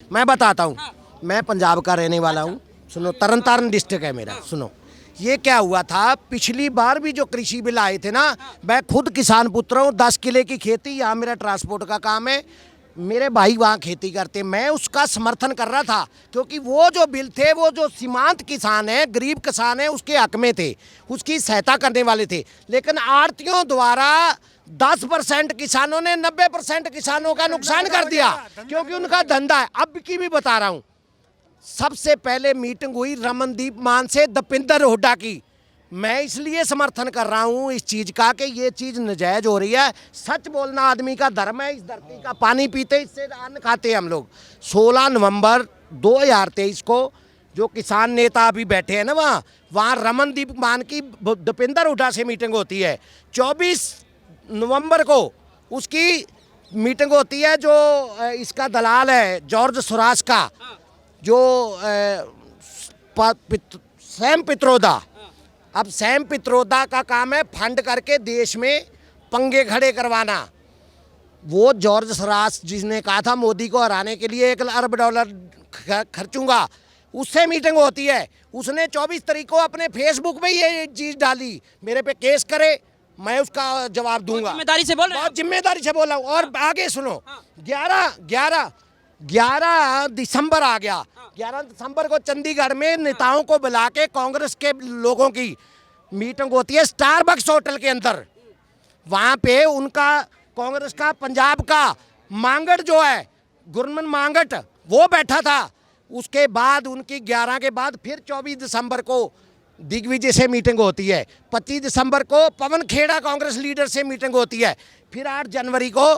मैं बताता हूँ। हाँ। मैं पंजाब का रहने वाला हूँ। सुनो, तरन तारण डिस्ट्रिक्ट है मेरा। सुनो, ये क्या हुआ था, पिछली बार भी जो कृषि बिल आए थे ना, मैं खुद किसान पुत्र हूँ। 10 किले की खेती, यहाँ मेरा ट्रांसपोर्ट का काम है। मेरे भाई वहाँ खेती करते, मैं उसका समर्थन कर रहा था, क्योंकि वो जो बिल थे, वो जो सीमांत किसान है, गरीब किसान है, उसके हक में थे, उसकी सहायता करने वाले थे। लेकिन आड़तियों द्वारा 10% किसानों ने 90% किसानों का नुकसान कर दिया, क्योंकि उनका धंधा है। अब की भी बता रहा हूँ, सबसे पहले मीटिंग हुई रमनदीप मान से दपिंदर हुड्डा की। मैं इसलिए समर्थन कर रहा हूँ इस चीज़ का कि ये चीज़ नजायज हो रही है। सच बोलना आदमी का धर्म है। इस धरती का पानी पीते, इससे अन्न खाते हम लोग। 16 नवंबर 2023 को जो किसान नेता अभी बैठे हैं ना, वहाँ रमनदीप मान की दपिंदर हुड्डा से मीटिंग होती है। 24 नवंबर को उसकी मीटिंग होती है, जो इसका दलाल है जॉर्ज सोरास का, जो सैम पित्रोदा। अब सैम पित्रोदा का काम है फंड करके देश में पंगे खड़े करवाना। वो जॉर्ज सोरास जिसने कहा था मोदी को हराने के लिए $1 अरब खर्चूंगा, उससे मीटिंग होती है। उसने 24 तारीख को अपने फेसबुक पे ये चीज़ डाली, मेरे पे केस करे, मैं उसका जवाब दूंगा। जिम्मेदारी से बोल रहे हैं? बहुत जिम्मेदारी से बोला हूँ। और आगे सुनो, 11 दिसंबर आ गया। 11 दिसंबर को चंडीगढ़ में नेताओं को बुला के कांग्रेस के लोगों की मीटिंग होती है स्टारबक्स होटल के अंदर। वहाँ पे उनका कांग्रेस का पंजाब का मांगट जो है, गुरमन मांगट, वो बैठा था। उसके बाद उनकी 11 के बाद फिर 24 दिसंबर को दिग्विजय से मीटिंग होती है। 25 दिसंबर को पवन खेड़ा कांग्रेस लीडर से मीटिंग होती है। फिर 8 जनवरी को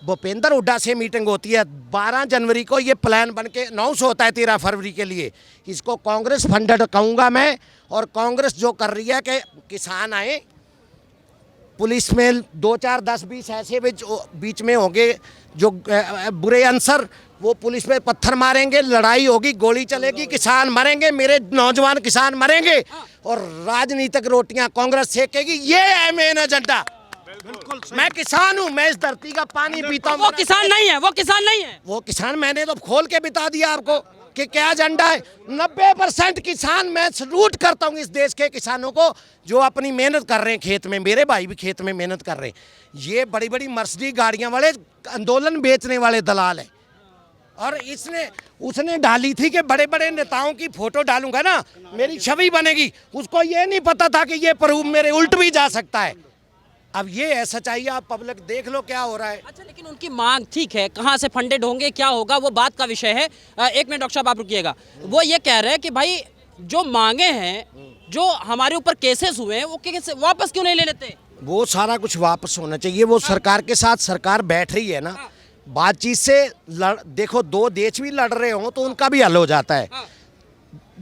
भूपेंद्र हुड्डा से मीटिंग होती है। 12 जनवरी को ये प्लान बन के अनाउंस होता है 13 फरवरी के लिए। इसको कांग्रेस फंडेड कहूँगा मैं। और कांग्रेस जो कर रही है कि किसान आए, पुलिस में 2, 4, 10, 20 ऐसे बीच में होंगे जो बुरे अंसर, वो पुलिस पे पत्थर मारेंगे, लड़ाई होगी, गोली चलेगी, किसान मरेंगे, मेरे नौजवान किसान मरेंगे, और राजनीतिक रोटियां कांग्रेस सेकेगी। ये है मेन एजेंडा। मैं किसान हूँ, मैं इस धरती का पानी पीता हूँ। वो किसान नहीं है, वो किसान नहीं है। वो किसान मैंने तो खोल के बता दिया आपको कि क्या एजेंडा है। 90% किसान, मैं सल्यूट करता हूँ इस देश के किसानों को जो अपनी मेहनत कर रहे हैं खेत में। मेरे भाई भी खेत में मेहनत कर रहे हैं। ये बड़ी बड़ी मर्सिडीज गाड़ियां वाले आंदोलन बेचने वाले दलाल है। और उसने डाली थी कि बड़े बड़े नेताओं की फोटो डालूंगा ना, मेरी छवि बनेगी। उसको ये नहीं पता था कि ये प्रूफ मेरे उल्ट भी जा सकता है। अब ये है सच्चाई, आप पब्लिक देख लो क्या हो रहा है। अच्छा, लेकिन उनकी मांग ठीक है, कहाँ से फंडेड होंगे, क्या होगा, वो बात का विषय है। एक मिनट डॉक्टर साहब, आप रुकिएगा। वो ये कह रहे हैं कि भाई जो मांगे हैं, जो हमारे ऊपर केसेस हुए हैं, वो केस वापस क्यों नहीं ले लेते? वो सारा कुछ वापस होना चाहिए। वो सरकार के साथ सरकार बैठ रही है ना, बातचीत से देखो, 2 देश भी लड़ रहे हो तो उनका भी हल हो जाता है।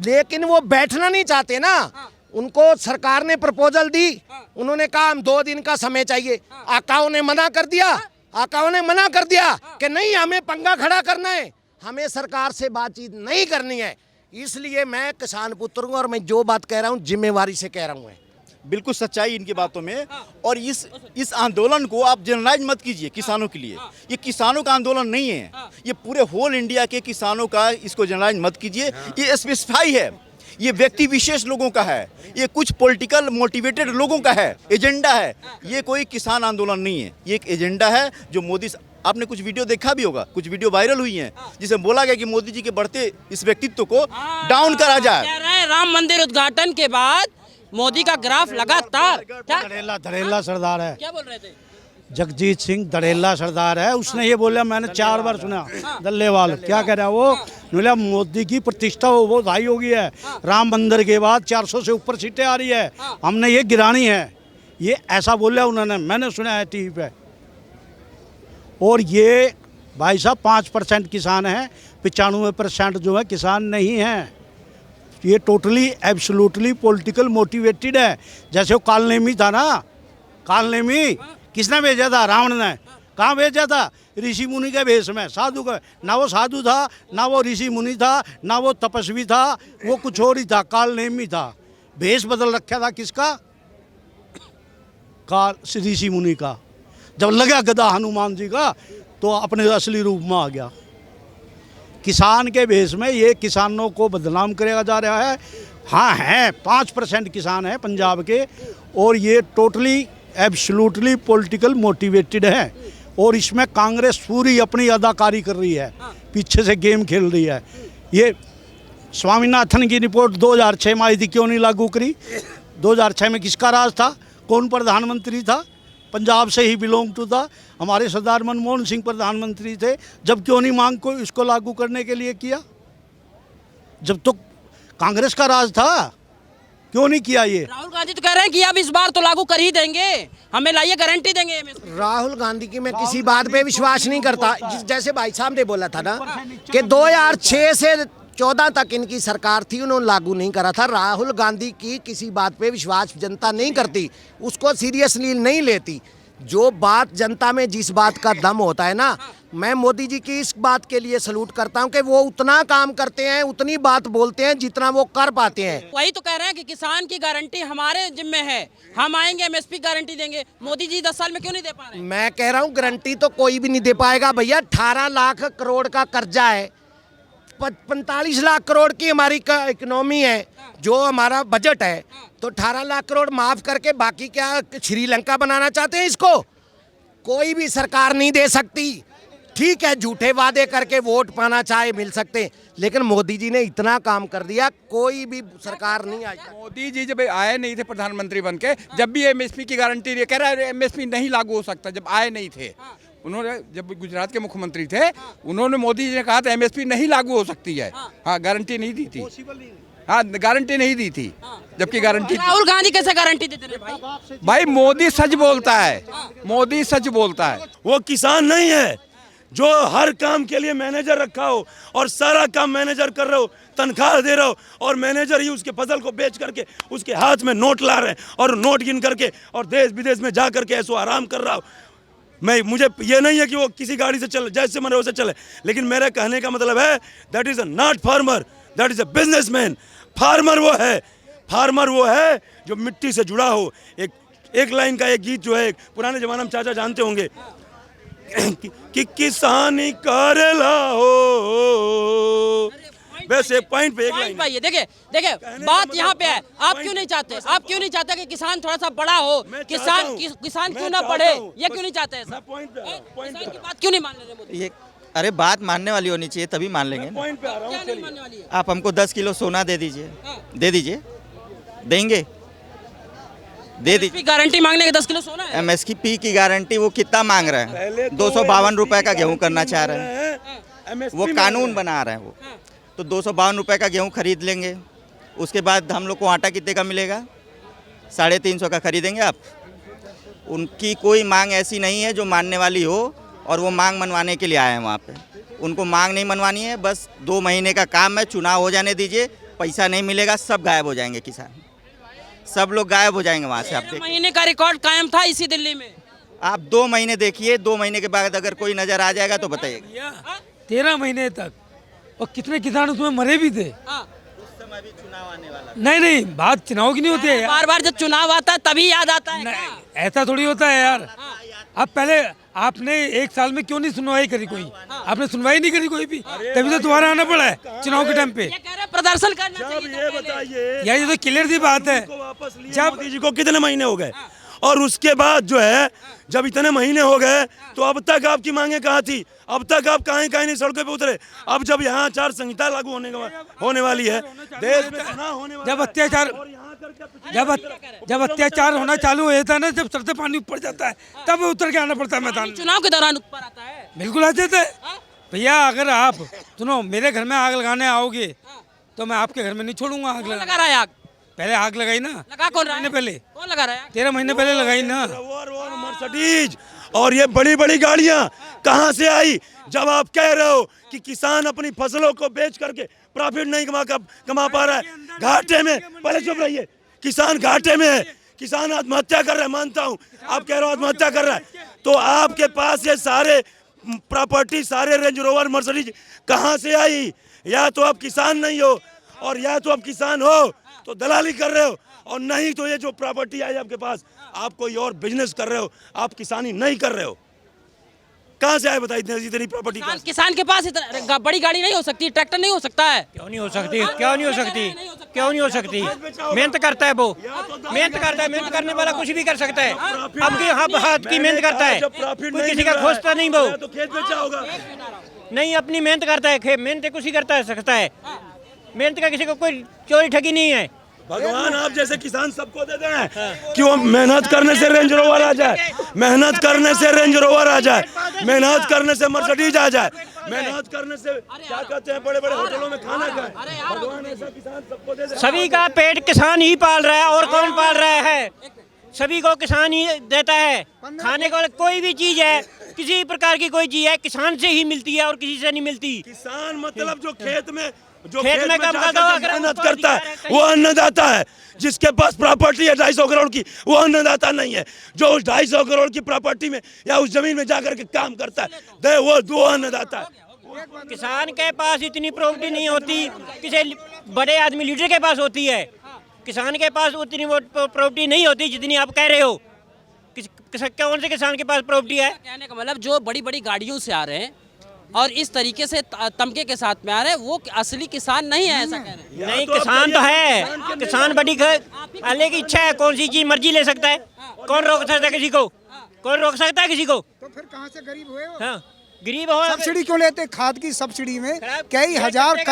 लेकिन वो बैठना नहीं चाहते ना। उनको सरकार ने प्रपोजल दी, उन्होंने कहा हम 2 दिन का समय चाहिए। आकाओं ने मना कर दिया। आकाओं ने मना कर दिया कि नहीं, हमें पंगा खड़ा करना है, हमें सरकार से बातचीत नहीं करनी है। इसलिए मैं किसान पुत्र हूँ और मैं जो बात कह रहा हूँ जिम्मेवारी से कह रहा हूँ। बिल्कुल सच्चाई इनकी बातों में। और इस आंदोलन को आप जनरलाइज मत कीजिए किसानों के लिए। ये किसानों का आंदोलन नहीं है, ये पूरे होल इंडिया के किसानों का, इसको जनरलाइज मत कीजिए। ये स्पेसिफाई है, ये व्यक्ति विशेष लोगों का है, ये कुछ पॉलिटिकल मोटिवेटेड लोगों का है, एजेंडा है। ये कोई किसान आंदोलन नहीं है, ये एक एजेंडा है जो मोदी, आपने कुछ वीडियो देखा भी होगा, कुछ वीडियो वायरल हुई हैं जिसमें बोला गया कि मोदी जी के बढ़ते इस व्यक्तित्व को डाउन करा जाए। कह रहे हैं राम मंदिर उद्घाटन के बाद मोदी का ग्राफ लगातार धड़ेला सरदार है। क्या बोल रहे थे? जगजीत सिंह धड़ेला सरदार है। उसने ये बोला, मैंने 4 बार सुना। दल्लेवाल क्या कह रहा है वो? बोला मोदी की प्रतिष्ठा वो हाई हो गई है, राम मंदिर के बाद 400 से ऊपर सीटें आ रही है, हमने ये गिरानी है। ये ऐसा बोला उन्होंने, मैंने सुना है टीवी पे। और ये भाई साहब 5% किसान हैं, 95% जो है किसान नहीं हैं। ये टोटली एब्सोल्युटली पॉलिटिकल मोटिवेटेड है। जैसे वो कालनेमी था ना, कालनेमी किसने भेजा था? रावण ने। कहाँ भेजा था? ऋषि मुनि के भेष में, साधु का। ना वो साधु था, ना वो ऋषि मुनि था, ना वो तपस्वी था, वो कुछ और ही था, कालनेमी था। भेष बदल रखा था किसका? काल ऋषि मुनि का। जब लगा गदा हनुमान जी का तो अपने असली रूप में आ गया। किसान के भेष में ये किसानों को बदनाम करेगा जा रहा है। हाँ हैं 5% किसान हैं पंजाब के, और ये टोटली एब्सोल्युटली पॉलिटिकल मोटिवेटेड है, और इसमें कांग्रेस पूरी अपनी अदाकारी कर रही है, पीछे से गेम खेल रही है। ये स्वामीनाथन की रिपोर्ट 2006 में आई थी, क्यों नहीं लागू करी? 2006 में किसका राज था? कौन प्रधानमंत्री था? पंजाब से ही बिलोंग टू था, हमारे सरदार मनमोहन सिंह प्रधानमंत्री थे। जब क्यों नहीं मांग को इसको लागू करने के लिए किया? जब तो कांग्रेस का राज था, क्यों नहीं किया ये? राहुल गांधी तो कह रहे हैं कि अब इस बार तो लागू कर ही देंगे, हमें लाइए गारंटी देंगे। राहुल गांधी की मैं किसी बात पे विश्वास नहीं करता। जैसे भाई साहब ने बोला था ना कि 2006 से 14 तक इनकी सरकार थी, उन्होंने लागू नहीं करा था। राहुल गांधी की किसी बात पे विश्वास जनता नहीं करती, उसको सीरियसली नहीं लेती। जो बात जनता में जिस बात का दम होता है ना, मैं मोदी जी की इस बात के लिए सलूट करता हूं कि वो उतना काम करते हैं, उतनी बात बोलते हैं जितना वो कर पाते हैं। वही तो कह रहे हैं कि किसान की गारंटी हमारे जिम्मे है, हम आएंगे एमएसपी गारंटी देंगे। मोदी जी 10 साल में क्यों नहीं दे पा रहे? मैं कह रहा हूं गारंटी तो कोई भी नहीं दे पाएगा भैया। 18 लाख करोड़ का कर्जा है, 45 लाख करोड़ की हमारी इकोनॉमी है, जो हमारा बजट है, तो 18 लाख करोड़ माफ करके बाकी क्या श्रीलंका बनाना चाहते हैं इसको? कोई भी सरकार नहीं दे सकती। ठीक है, झूठे वादे करके वोट पाना चाहे मिल सकते हैं, लेकिन मोदी जी ने इतना काम कर दिया, कोई भी सरकार नहीं आई। मोदी जी जब आए नहीं थे प्रधानमंत्री बन के, जब भी एमएसपी की गारंटी कह रहा है एमएसपी नहीं लागू हो सकता, जब आए नहीं थे उन्होंने, जब गुजरात के मुख्यमंत्री थे उन्होंने, मोदी जी ने कहा था एमएसपी नहीं लागू हो सकती है। हाँ, गारंटी नहीं दी थी। हाँ, गारंटी नहीं दी थी, जबकि गारंटी। राहुल गांधी कैसे गारंटी देते रहे भाई? भाई मोदी सच बोलता है, मोदी सच बोलता है। वो किसान नहीं है जो हर काम के लिए मैनेजर रखा हो और सारा काम मैनेजर कर रहे हो, तनख्वाह दे रहे हो, और मैनेजर ही उसके फसल को बेच करके उसके हाथ में नोट ला रहे हैं और नोट गिन करके और देश विदेश में जा करके ऐसो आराम कर रहा हो। मुझे ये नहीं है कि वो किसी गाड़ी से चले, जैसे मरे वैसे चले, लेकिन मेरे कहने का मतलब है that is a not farmer, that is a businessman. Farmer वो है जो मिट्टी से जुड़ा हो। एक लाइन का एक गीत जो है पुराने जमाने में चाचा जानते होंगे कि किसानी करेला हो, वैसे पॉइंट पे एक लाइन भाई, देखिए बात यहाँ पे है। आप क्यों नहीं चाहते कि किसान थोड़ा सा बड़ा हो? किसान क्यों ना पढ़े? ये क्यों नहीं चाहते? किसान की बात क्यों नहीं मान रहे मोदी? ये अरे बात मानने वाली होनी चाहिए, तभी मान लेंगे ना। पॉइंट पे आ रहा क्या हूँ। नहीं मानने वाली है? आप हमको 10 किलो सोना दे दीजिए, दे दीजिए, देंगे, दे दीजिए। गारंटी मांगने के 10 किलो सोना है। एमएसपी की गारंटी वो कितना मांग रहे हैं? 252 रुपए का गेहूं करना चाह रहे हैं, वो कानून बना रहे हैं वो। तो 252 रुपए का गेहूं खरीद लेंगे, उसके बाद हम लोग को आटा कितने का मिलेगा? 350 का खरीदेंगे आप। उनकी कोई मांग ऐसी नहीं है जो मानने वाली हो, और वो मांग मनवाने के लिए आए हैं वहाँ पे। उनको मांग नहीं मनवानी है, बस 2 महीने का काम है, चुनाव हो जाने दीजिए, पैसा नहीं मिलेगा, सब गायब हो जाएंगे किसान, सब लोग गायब हो जाएंगे वहाँ से। आप देखिए, महीने का रिकॉर्ड कायम था इसी दिल्ली में। आप 2 महीने देखिए, 2 महीने के बाद अगर कोई नजर आ जाएगा तो बताइएगा। 13 महीने तक, और कितने किसान उसमें मरे भी थे। उस समय भी चुनाव आने वाला। नहीं, बात चुनाव की नहीं होती है यार। बार बार जब चुनाव आता है तभी याद आता है क्या? ऐसा थोड़ी होता है यार। अब पहले आपने 1 साल में क्यों नहीं सुनवाई करी? कोई आपने सुनवाई नहीं करी कोई भी, तभी तो तुम्हारा आना पड़ा है चुनाव के टाइम पे। ये कह रहे प्रदर्शन करना चाहिए था ये पहले। बताइए, यार ये तो क्लियर सी बात है। वापस लिए जब मोदी जी को कितने महीने हो गए, और उसके बाद जो है जब इतने महीने हो गए तो अब तक आपकी मांगे कहाँ थी? अब तक आप कहीं नहीं सड़कों पे उतरे। अब जब यहाँ आचार संहिता लागू होने वाली है, देश में चुनाव होने वाला जब अत्याचार जब अत्याचार होना चालू हो जाता है ना, जब सर से पानी ऊपर जाता है, तब उतर के आना पड़ता है मैदान में। चुनाव के दौरान ऊपर आता है। बिल्कुल आ जाता है भैया। अगर आप सुनो, मेरे घर में आग लगाने आओगे तो मैं आपके घर में नहीं छोड़ूंगा आग कौन लगा। लगा रहा है आग? पहले आग लगाई ना, लगा कौन रहा है? महीने पहले, कौन लगा रहा है? 13 महीने पहले लगाई ना। और मर्सिडीज और ये बड़ी बड़ी गाड़ियां कहां से आई? जब आप कह रहे हो कि किसान अपनी फसलों को बेच करके प्रॉफिट नहीं कमा पा रहा है, घाटे में, पहले चुप रहिए, किसान घाटे में है, किसान आत्महत्या कर रहा है, मानता हूं, आप कह रहे हो आत्महत्या कर रहा है, तो आपके पास ये सारे प्रॉपर्टी, सारे रेंज रोवर मर्सिडीज कहां से आई? या तो आप किसान नहीं हो, और या तो आप किसान हो तो दलाली कर रहे हो, और नहीं तो ये जो प्रॉपर्टी आई आपके पास, आप कोई और बिजनेस कर रहे हो, आप किसानी नहीं कर रहे हो। कहाँ से आए बताइए इतनी प्रॉपर्टी? किसान के पास इतना बड़ी गाड़ी नहीं हो सकती, ट्रैक्टर नहीं हो सकता है? क्यों नहीं हो सकती? क्यों नहीं हो सकती? क्यों नहीं हो सकती? मेहनत करता है वो, मेहनत करता है, मेहनत करने वाला कुछ भी कर सकता है। अब की हाथ की मेहनत करता है, कोई किसी का खोजता नहीं वो, तो खेत बेचा होगा। नहीं अपनी मेहनत करता है, मेहनत कुछ ही करता है सकता है, मेहनत का किसी को कोई चोरी ठगी नहीं है। भगवान आप जैसे किसान सबको देते हैं, क्यों मेहनत करने से रेंज रोवर आ जाए, मेहनत करने से रेंज रोवर आ जाए, मेहनत करने से मर्सिडीज आ जाए, मेहनत करने से क्या कहते हैं बड़े बड़े होटलों में खाना खाए। भगवान ऐसा किसान सबको देते हैं। सभी का पेट किसान ही पाल रहा है, और कौन पाल रहा है? सभी को किसान ही देता है। खाने को कोई भी चीज है, किसी प्रकार की कोई चीज है, किसान से ही मिलती है और किसी से नहीं मिलती। किसान मतलब जो खेत में काम करता है, मेहनत करता है वो अन्नदाता है। जिसके पास प्रॉपर्टी है 250 करोड़ की वो अन्नदाता नहीं है। जो उस 250 करोड़ की प्रॉपर्टी में या उस जमीन में जाकर के काम करता है वो दो अन्नदाता है। किसान के पास इतनी प्रॉपर्टी नहीं होती, किसी बड़े आदमी लीडर के पास होती है। किसान के पास उतनी प्रॉपर्टी नहीं होती जितनी आप कह रहे हो। कौन से किसान के पास प्रॉपर्टी है? कहने का मतलब जो बड़ी बड़ी गाड़ियों से आ रहे हैं और इस तरीके से तमके के साथ में आ रहे हैं, वो असली किसान नहीं है, ऐसा कह रहे हैं। नहीं, किसान तो है, किसान बड़ी आने की इच्छा है, कौन सी चीज मर्जी ले सकता है, कौन रोक सकता है किसी को? कौन रोक सकता है किसी को? तो फिर कहाँ से गरीब हुए हो? हाँ, गरीब हो। सब्सिडी क्यों लेते? खाद की सब्सिडी में कई हजार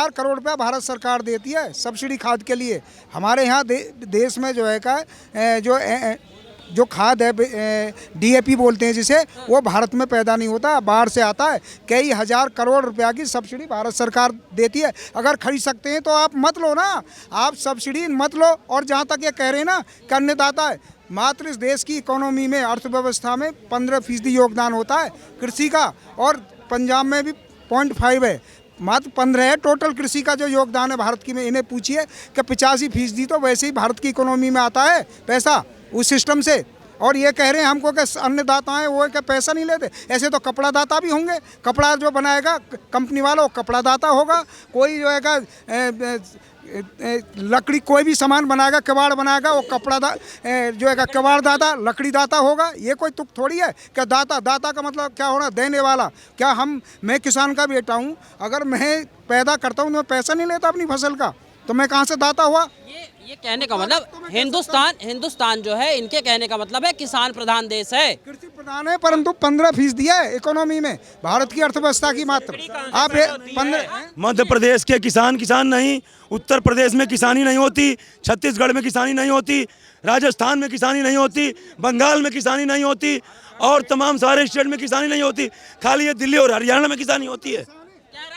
करोड़ रुपया भारत सरकार देती है सब्सिडी खाद के लिए। हमारे यहाँ देश में जो है का जो खाद है DAP बोलते हैं जिसे, वो भारत में पैदा नहीं होता, बाहर से आता है। कई हजार करोड़ रुपया की सब्सिडी भारत सरकार देती है। अगर खरीद सकते हैं तो आप मत लो ना, आप सब्सिडी मत लो। और जहाँ तक ये कह रहे हैं ना कि अन्नदाता है, मात्र इस देश की इकोनॉमी में, अर्थव्यवस्था में 15% योगदान होता है कृषि का, और पंजाब में भी 0.5 है, मात्र 15 है टोटल कृषि का जो योगदान है भारत की में। इन्हें पूछिए कि 85% तो वैसे ही भारत की इकोनॉमी में आता है पैसा उस सिस्टम से। और ये कह रहे हैं हमको कि अन्नदाता हैं, वो क्या पैसा नहीं लेते? ऐसे तो कपड़ा दाता भी होंगे। कपड़ा जो बनाएगा कंपनी वाला वो कपड़ा दाता होगा। कोई जो है लकड़ी कोई भी सामान बनाएगा, किवाड़ बनाएगा, वो जो है किवाड़ दाता, लकड़ी दाता होगा। ये कोई तुक थोड़ी है क्या? दाता का मतलब क्या होना? देने वाला। क्या मैं किसान का बेटा हूँ, अगर मैं पैदा करता हूँ तो मैं पैसा नहीं लेता अपनी फसल का, तो मैं कहाँ से दाता हुआ? ये कहने का मतलब हिंदुस्तान जो है, इनके कहने का मतलब है किसान प्रधान देश है, कृषि प्रधान है, परंतु 15% दिया है इकोनॉमी में भारत की अर्थव्यवस्था की मात्र। आप 15 मध्य प्रदेश के किसान नहीं, उत्तर प्रदेश में किसानी नहीं होती, छत्तीसगढ़ में किसानी नहीं होती, राजस्थान में किसानी नहीं होती, बंगाल में किसानी नहीं होती, और तमाम सारे स्टेट में किसानी नहीं होती। खाली ये दिल्ली और हरियाणा में किसानी होती है।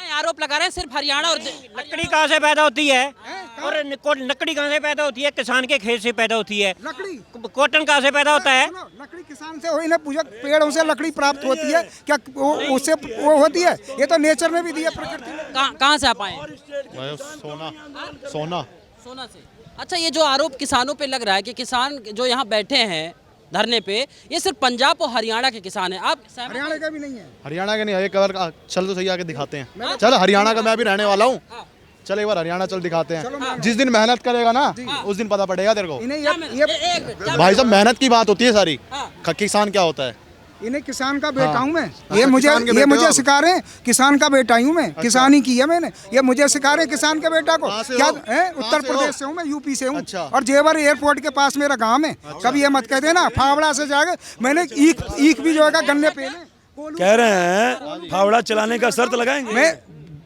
आरोप लगा रहे हैं सिर्फ हरियाणा और लकड़ी कहाँ से पैदा होती है? और लकड़ी कहाँ से पैदा होती है? किसान के खेत से पैदा होती है। लकड़ी कॉटन कहाँ से पैदा होता है? लकड़ी किसान से हुई ना, पूजा पेड़ों से लकड़ी प्राप्त होती है क्या? उससे वो होती है, ये तो नेचर में भी दी है, प्रकृति में। कहाँ से आप आए? सोना से। अच्छा, ये जो आरोप किसानों पे लग रहा है कि किसान जो यहाँ बैठे हैं धरने पे, ये सिर्फ पंजाब और हरियाणा के किसान हैं, आप हरियाणा का भी नहीं है? हरियाणा के नहीं है। एक बार चल तो सही आके दिखाते हैं। चल हरियाणा का मैं भी रहने वाला हूँ, चल एक बार हरियाणा चल दिखाते हैं। जिस दिन मेहनत करेगा ना उस दिन पता पड़ेगा तेरे को। भाई साहब मेहनत की बात होती है सारी, किसान क्या होता है। इन्हें किसान का बेटा हूँ मैं। ये मुझे सिखा रहे हैं, किसान का बेटा हूँ मैं, किसानी की है मैंने। ये मुझे सिखा रहे हैं किसान के बेटा को। क्या उत्तर प्रदेश से हूँ मैं, यूपी से हूँ, और जेवर एयरपोर्ट के पास मेरा गाँव है। कभी ये मत कहते ना फावड़ा से जाके मैंने ईख भी जो है गन्ने पे कह रहे हैं फावड़ा चलाने का शर्त लगाएंगे। मैं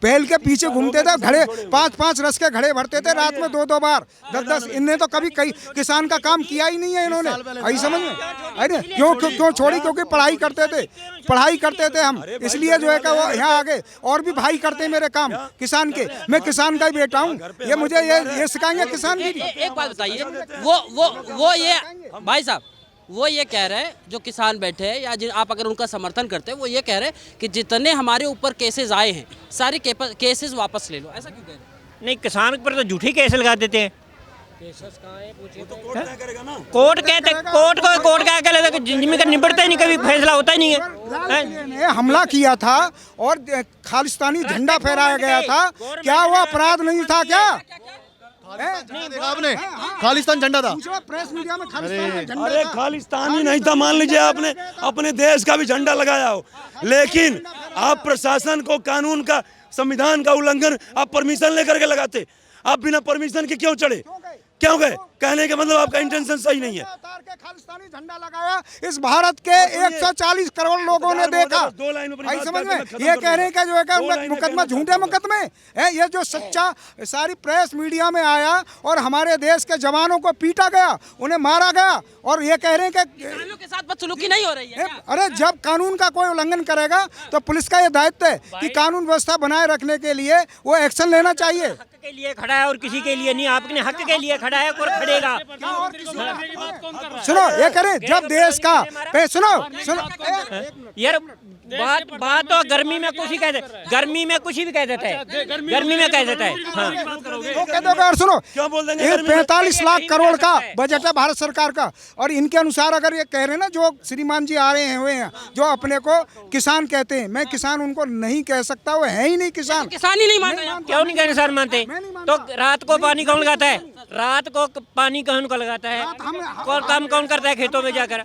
बैल के पीछे घूमते थे, घड़े 5-5 रस के घड़े भरते थे रात में 2-2 बार, 10-10। इनने तो कभी कई किसान का काम किया ही नहीं है इन्होंने। आई समझ में? अरे क्यों छोड़ी? क्योंकि पढ़ाई करते थे हम, इसलिए जो है कि वो यहाँ आ गए। और भी भाई करते हैं मेरे काम किसान के। मैं किसान का ही बेटा हूँ। ये मुझे ये सिखाएंगे किसान की। एक बात बताइए, वो ये भाई साहब वो ये कह रहे हैं, जो किसान बैठे हैं या आप अगर उनका समर्थन करते हैं, वो ये कह रहे हैं कि जितने हमारे ऊपर केसेस आए हैं सारे केसेस वापस ले लो। ऐसा क्यों कह रहे हैं? नहीं, किसान पर तो झूठी केस लगा देते हैं। केसेस कहाँ है पूछिए तो कोर्ट क्या करेगा ना। कोर्ट क्या करेगा? जिंदगी का निपटता ही नहीं, कभी फैसला होता ही नहीं है। हमला किया था और खालिस्तानी झंडा फहराया गया था, क्या वो अपराध नहीं था? क्या देखा आपने खालिस्तान झंडा था। प्रेस मीडिया में खालिस्तान झंडा अरे खालिस्तानी नहीं था, मान लीजिए आपने अपने देश का भी झंडा लगाया हो, लेकिन आप प्रशासन को कानून का, संविधान का उल्लंघन आप परमिशन लेकर के लगाते। आप बिना परमिशन के क्यों चढ़े, क्यों गए? कहने का मतलब आपका इंटेंशन सही नहीं है। उतार के खालिस्तानी झंडा लगाया, इस भारत के 140 करोड़ लोगों ने देखा। भाई समझ में, ये कहने का जो है मुकदमा झूठे मुकदमे है। ये जो सच्चा सारी प्रेस मीडिया में आया और हमारे देश के जवानों को पीटा गया, उन्हें मारा गया, और ये कह रहे हैं कि किसानों के साथ बदसलूकी नहीं हो रही है क्या? अरे जब कानून का कोई उल्लंघन करेगा तो पुलिस का ये दायित्व है कि कानून व्यवस्था बनाए रखने के लिए वो एक्शन लेना चाहिए। हक के लिए खड़ा है और किसी के लिए नहीं। आपने हक के लिए खड़ा है और खड़ेगा। सुनो, ये करें जब देश का सुनो यार, बात तो गर्मी में कुछ ही कह दे, गर्मी में कुछ भी कह देता है, गर्मी में कह देता है। हाँ, तो कह दोगे। और सुनो, क्या बोल देंगे? 45 लाख करोड़ का बजट है भारत सरकार का, और इनके अनुसार अगर ये कह रहे हैं ना, जो श्रीमान जी आ रहे हुए हैं, जो अपने को किसान कहते हैं, मैं किसान उनको नहीं कह सकता, वो है ही नहीं किसान। किसान ही नहीं मानते। क्यों नहीं किसान मानते? तो रात को पानी कौन लगाता है? रात को पानी कौन को लगाता है? कौन काम कौन करता है खेतों में जाकर?